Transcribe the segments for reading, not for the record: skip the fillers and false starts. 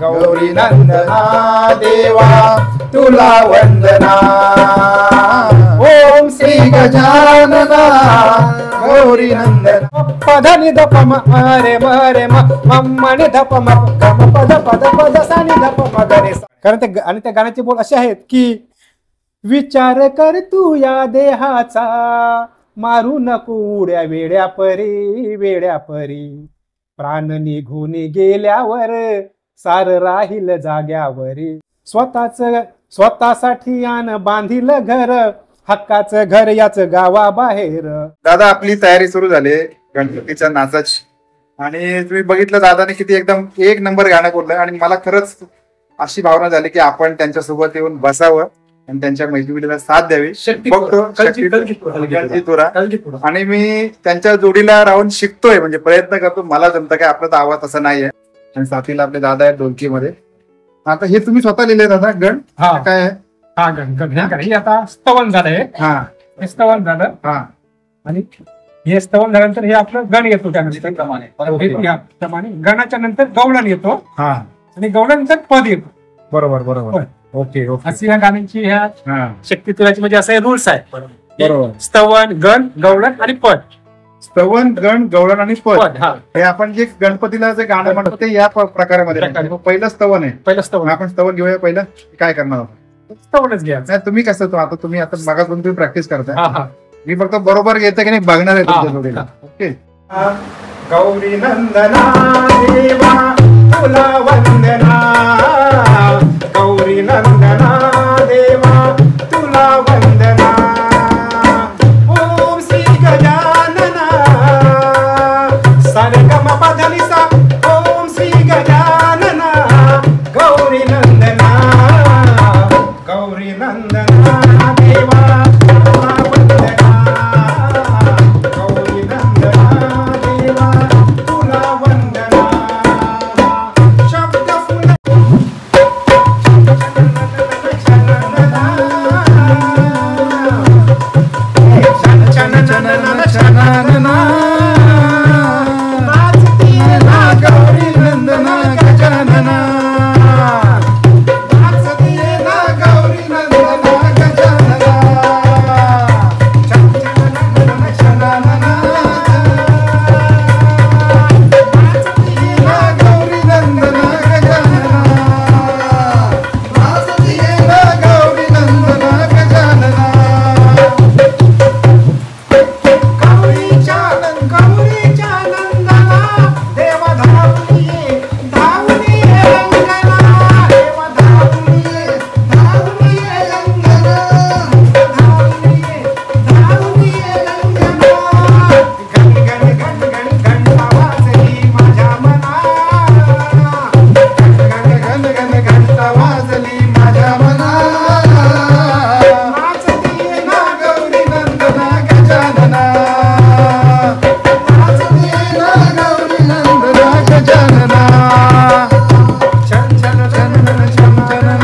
गौरी नंदना देवा तुला वंदना। ओम श्री गजानना गौरी नंदना। पधनि धप मरे मरे मम्मनि धप म गम पद पद पद सानि धप म गरे। कारण आणि त्या गाण्याचे बोल असे आहेत की विचार कर तू या देहाचा मारू नको उड्या वेड्या परी वेड्या परी। प्राण निघून गेल्यावर सार राहील जाग्यावरी। स्वतःसाठी आण बांधिल घर हक्काचं घर याच गावाबाहेर। दादा आपली तयारी सुरू झाली गणपतीच्या नाचाची आणि तुम्ही बघितलं दादाने किती एकदम एक नंबर गाणं बोललं आणि मला खरंच अशी भावना झाली की आपण त्यांच्यासोबत येऊन बसावं आणि त्यांच्या मैत्रिणीला साथ द्यावी। बघतो आणि मी त्यांच्या जोडीला राहून शिकतोय म्हणजे प्रयत्न करतो। मला जमतं काय आपला तर आवाज तसा नाहीये आणि साथीला आपले दादा आहेत ढोलकीमध्ये। आता हे तुम्ही स्वतः लिहिले दादा गण काय आहे? हा गण हे आता स्तवन झालंय। हा हे स्तवन झालं। हा आणि हे स्तवन झाल्यानंतर हे आपलं गण येतो त्यानंतर प्रमाणे गणाच्या नंतर गवळण येतो। हा आणि गवळणनंतर पद येतो। बरोबर बरोबर ओके ओके। अशी ह्या गाण्यांची ह्या शक्तितुलाची म्हणजे असे रूल्स आहेत। बरोबर स्तवन गण गवळण आणि पद। स्तवन गण गवळण आणि पद हे आपण जे गणपतीला जे गाणं म्हणतो ते या प्रकारामध्ये। पहिलं स्तवन आहे। पहिलं स्तवन आपण स्तवन घेऊया। पहिलं काय करणार स्तवनच घ्या। नाही तुम्ही कसं आता तुम्ही आता मागासून तुम्ही प्रॅक्टिस करताय मी फक्त बरोबर घेतं की नाही बघणार आहे तुमच्या जोडीला। ओके। गौरी नंदना देवा तुला वंदना। गौरी नंदना देवा तुला वंदना। ओम श्री गजानना सारे गम पधनि सा। ओम श्री गजानना गौरी नंदना गौरी नंदना देवा तुला वंदना। गौरी नंदना देवा तुला वंदना। शब्द फुल गौरी नंदना गजानना। गौरी नंदना गजानना। गौरी नंदना गजानना। गौरी नंदना गजानना। गौरीच्या नंदना देव धावून ये अंगना। देव धावून ये अंगना। धावून ये अंगना। गण गण गण गण घंटा वाजली माझ्या मना। गण गण गण घंटा वाजली माझ्या मना। नाचतीये ना गौरी नंदना गजानना। गौरी नंदना गजानना। छन छन छन छन छनना।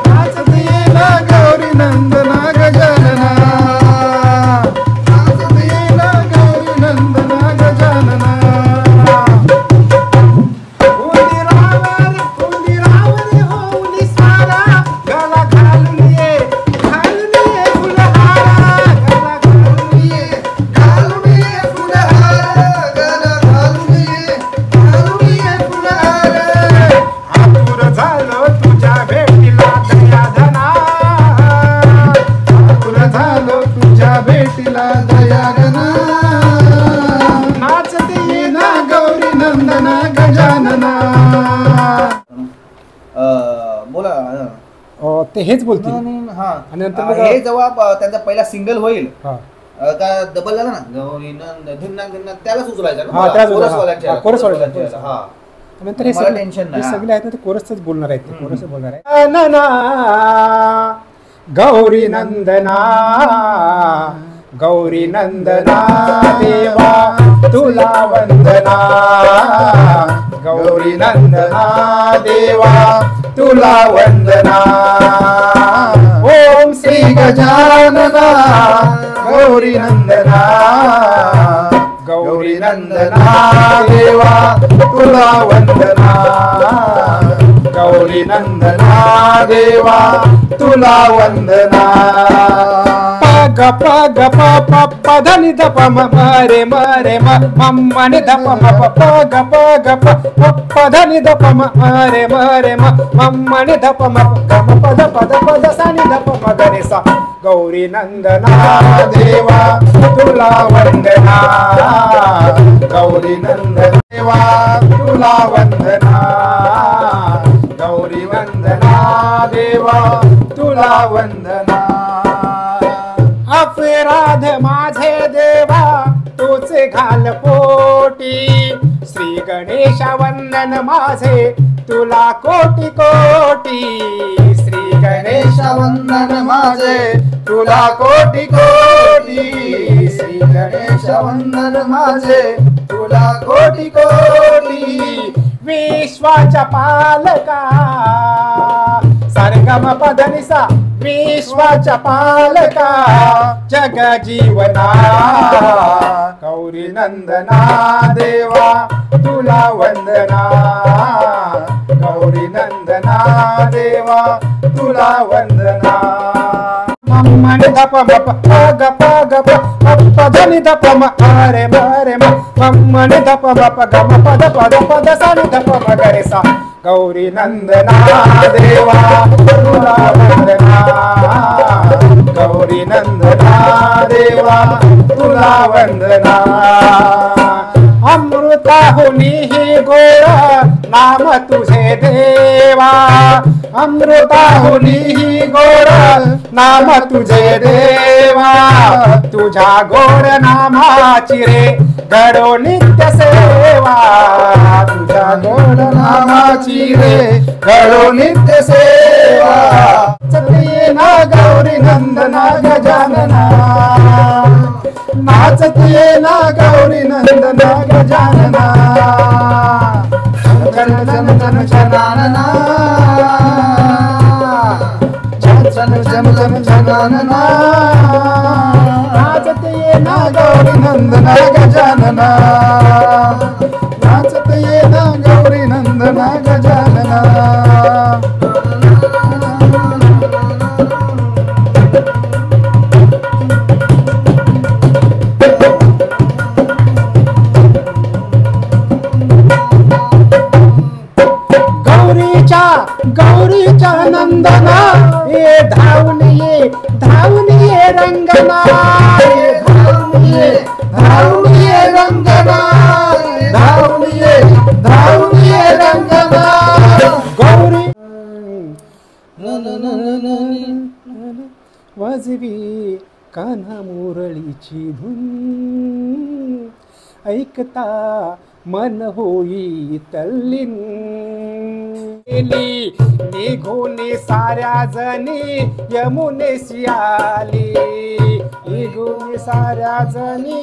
नाचतीये ना गौरी नंदना गजानना। नाचतीये ना गौरी नंदना गजानना। उंदिरावर होऊन सारा गला घालून ये फुलहारा। गला घालून ये फुलहारा। गला घालून ये फुलहारा। आतुर झालो तुझ्या भेटीला दयाधना। आतुर झालो तुझ्या भेटीला दयाधना। नाचते ना गौरी नंदना गजानना। बोला ते हेच बोलतील आणि हे जेव्हा त्यांचा पहिला सिंगल होईल का डबल झाला ना गौरी नंद धिन्ना धिन्ना त्याला सुचवायचं नंतर हे टेन्शन नाही सगळे आहेत ना ते कोरसच बोलणार आहेत। कोरस बोलणार आहे गौरी नंदना गौरी नंदना देवा तुला वंदना। गौरी नंदना देवा तुला वंदना। ओम श्री गजानना गौरी नंदना गौरी गौरी नंदना देवा तुला वंदना, गौरी नंदना देवा तुला वंदना। ग प ग प प प ध नि ध प म म रे म रे म म म नि ध प म प प ग प ग प प प ध नि ध प म म रे म रे म म म नि ध प म ग म प ध सा नि ध प म ग रे सा। गौरी नंदना देवा तुला वंदना, गौरी नंदन देवा तुला वंदना, गौरी वंदना देवा तुला वंदना। अपराध माझे देवा तूचे घाल पोटी, श्री गणेश वंदन माझे तुला कोटी कोटी, श्री गणेश वंदन माझे तुला कोटी कोटी, श्री गणेश वंदन माझे तुला कोटी कोटी। विश्वाच्या पालका सरगम पदनिसा, विश्वाच्या पालका जग जीवना, गौरी नंदना देवा तुला वंदना, गौरी नंदना देवा तुला वंदना। मम्मा नि ध प म प ग प ग प प ध नि ध प म रे म रे म मम्मा नि ध प म प ग म प ध सा नि ध प म ग रे सा। गौरी नंदना देवा तुला वंदना, गौरी नंदना देवा तुला वंदना। अमृताहुनी ही गोड नाम तुझे देवा, अमृताहुनी ही गोड नाम तुझे देवा, तुझ्या गोड नामाची रे घडो नित्य सेवा, तुझ्या गोड नामाची रे घडो नित्य सेवा। नाचते ना गौरी नंदना गजानना, नाचते ना गौरी नंदना गजानना, जन जन जन जनानना, जन जन जन जन जनानना, नाचते ना गौरी नंदना गजानना, नाचते ना गौरी नंदना गजानना। गौरीच्या नंदना ये धावून ये रंगना, धावून ये रंगना, धावून ये रंगना। गौरी वाजवी कान्हा मुरळीची धून, ऐकता मन होई तल्लीन, निघून साऱ्या जणी यमुनेशी आली, निघून साऱ्या जणी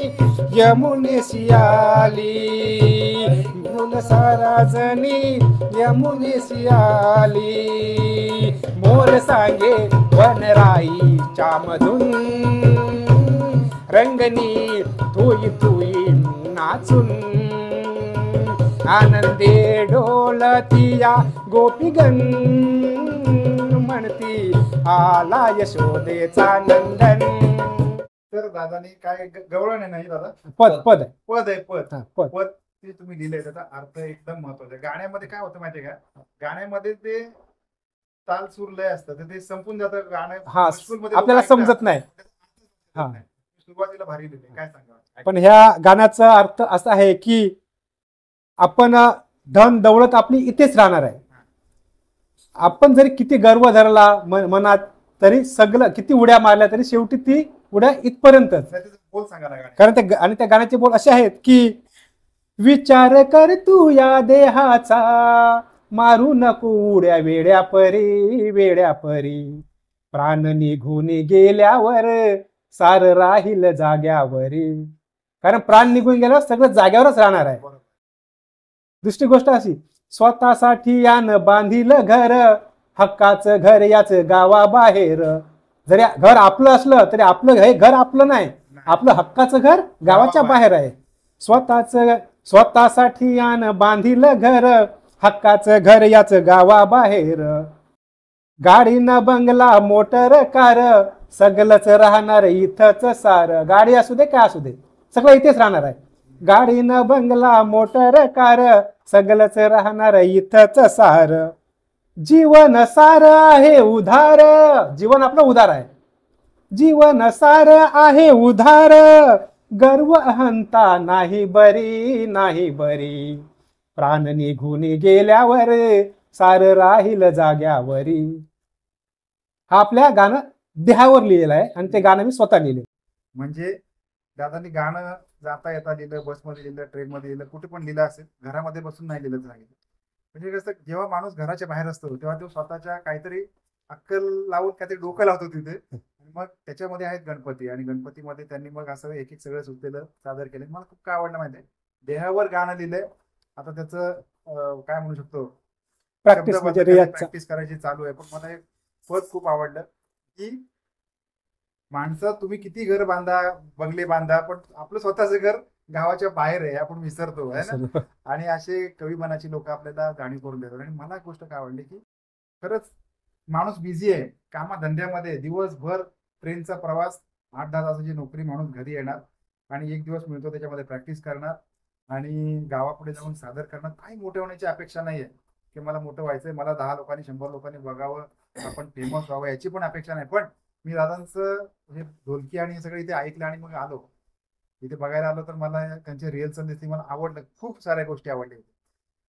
यमुनेशी आली, निघून साऱ्या जणी यमुनेशी आली। मोर सांगे वनराईच्या मधून, रंगनी तुई तुई नाचून, आनंदे ढोलतिया गोपीगण, म्हणती आला यशोदेचा नंदन। तर दादानी काय गवळण आहे नाही दादा, पद पद पद आहे, पद पद ते तुम्ही लिहिलंय, त्याचा अर्थ एकदम महत्वाचा आहे। गाण्यामध्ये काय होतं माहितीये का, गाण्यामध्ये ते ताल सूर लय असतं, ते संपून जातं गाणं, आपल्याला समजत नाही। सुरुवातीला भारी लिहिले, काय सांगा। पण ह्या गाण्याचा अर्थ असा आहे की आपण धन दौलत आपली इथेच राहणार आहे, आपण जरी किती गर्व धरला मनात तरी सगळं, किती उड्या मारल्या तरी शेवटी ती उड्या इथपर्यंतच। बोल सांगा ना, कारण आणि त्या गाण्याचे बोल असे आहेत की विचार कर तू या देहाचा, मारू नको उड्या वेड्या परी, वेड्या परी, प्राण निघून गेल्यावर सार राहील जाग्यावरी, कारण प्राण निघून गेल्यावर सगळं जाग्यावरच राहणार आहे। दुसरी गोष्ट अशी, स्वतःसाठी यानं बांधिलं घर, हक्काचं घर याच गावाबाहेर, जरी घर आपलं असलं तरी आपलं हे घर आपलं नाही, आपलं हक्काचं घर गावाच्या बाहेर आहे। स्वतःसाठी आण बांधिलं घर, हक्काचं घर याच गावाबाहेर. गाडी न बंगला मोटर कार, सगळंच राहणार इथंच सार. गाडी असू दे काय असू दे, सगळं इथेच राहणार आहे. गाडी न बंगला मोटर कार, सगळंच राहणार इथंच सार. जीवन सार आहे उधार, जीवन आपलं उधार आहे. जीवन सार आहे उधार, गर्व अहंता नाही बरी, नाही बरी. प्राण निघून गेल्यावर सार राहील जाग्यावरी. हा आपल्या गाणं देहावर लिहिलेलं आहे आणि ते गाणं मी स्वतः लिहिले. म्हणजे दादांनी गाणं जाता येता लिहिलं, बसमध्ये लिहिलं, ट्रेनमध्ये लिहिलं, कुठे पण लिहिलं असेल, घरामध्ये बसून नाही लिहिलं सांगितलं. म्हणजे कसं जेव्हा माणूस घराच्या बाहेर असतो तेव्हा तो स्वतःच्या काहीतरी अक्कल लावून काहीतरी डोकं लावतो तिथे. मग त्याच्यामध्ये आहेत गणपती, आणि गणपतीमध्ये त्यांनी मग असं एक एक सगळं सुचलेलं सादर केलं. मला खूप काय आवडलं माहिती आहे, देहावर गाणं लिहिलंय. आता त्याचं काय म्हणू शकतो, प्रॅक्टिस करायची चालू आहे. पण मला एक पद खूप आवडलं की माणसं तुम्ही किती घर बांधा, बंगले बांधा, पण आपलं स्वतःचं घर गावाच्या बाहेर आहे, आपण विसरतो आहे ना. आणि असे कवी मनाची लोक आपल्याला जाणीव करून देतात. आणि मला गोष्ट काय आवडली की खरंच माणूस बिझी आहे कामाधंद्यामध्ये, दिवसभर ट्रेनचा प्रवास, 8-10 तासाची नोकरी, माणूस घरी येणार आणि एक दिवस मिळतो त्याच्यामध्ये प्रॅक्टिस करणार आणि गावापुढे जाऊन सादर करणार. काही मोठे होण्याची अपेक्षा नाहीये की मला मोठं व्हायचंय, मला 10 लोकांनी 100 लोकांनी बघावं, आपण फेमस व्हावं, याची पण अपेक्षा नाही. पण मी दादांचं हे ढोलकी आणि सगळं इथे ऐकलं आणि मग आलो इथे बघायला आलो, तर मला त्यांचे रिहर्सल दिसली, मला आवडलं, खूप साऱ्या गोष्टी आवडल्या.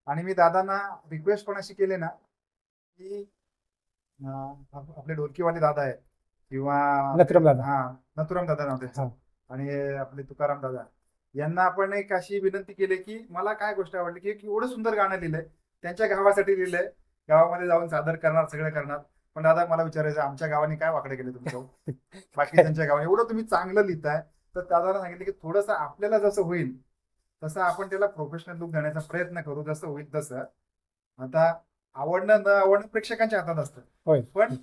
आणि मी दादांना रिक्वेस्ट पण अशी केली ना की आपले ढोलकीवाले दादा आहेत किंवा नथुराम दादा, नथुराम दादा नव्हते, आणि आपले तुकाराम दादा, यांना आपण एक अशी विनंती केली की मला काय गोष्ट आवडली की एवढं सुंदर गाणं लिहिलंय, त्यांच्या गावासाठी लिहिलंय, गावामध्ये जाऊन सादर करणार, सगळं करणार. पण दादा मला विचारायचं, आमच्या गावाने काय वाकडे केले तुमच्या बाकीच्या गावाने, एवढं तुम्ही चांगलं लिहिताय. तर दादाला सांगितलं की थोडंसं आपल्याला जसं होईल तसं आपण त्याला प्रोफेशनल लुक देण्याचा प्रयत्न करू, जसं होईल तसं. आता आवडणं न आवडणं प्रेक्षकांच्या हातात असतं, पण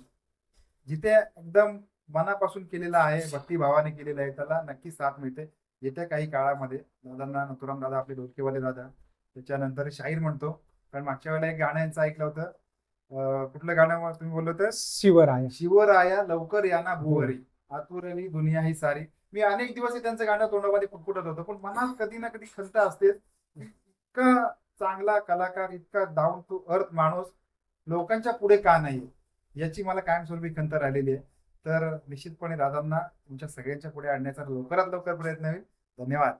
जिथे एकदम मनापासून केलेलं आहे, भक्तिभावाने केलेलं आहे, त्याला नक्की साथ मिळते. येत्या काही काळामध्ये दादांना, नथुराम दादा आपले ढोलकीवाले दादा, त्याच्यानंतर शाहीर म्हणतो, कारण मागच्या वेळेला एक गाणं यांचं ऐकलं होतं, कुठलं गाणं तुम्ही बोललो तर, शिवराया, शिवराया लवकर या ना भुवरी, आतुरली दुनिया ही सारी. मी अनेक दिवस त्यांचं गाणं तोंडामध्ये पुटपुटत होतं, पण मनात कधी ना कधी खंत असते, इतका चांगला कलाकार, इतका डाऊन टू अर्थ माणूस लोकांच्या पुढे का नाही, याची मला कायमस्वरूपी खंत राहिलेली आहे. तर निश्चितपणे दादांना तुमच्या सगळ्यांच्या पुढे आणण्याचा लवकरात लवकर प्रयत्न होईल. धन्यवाद.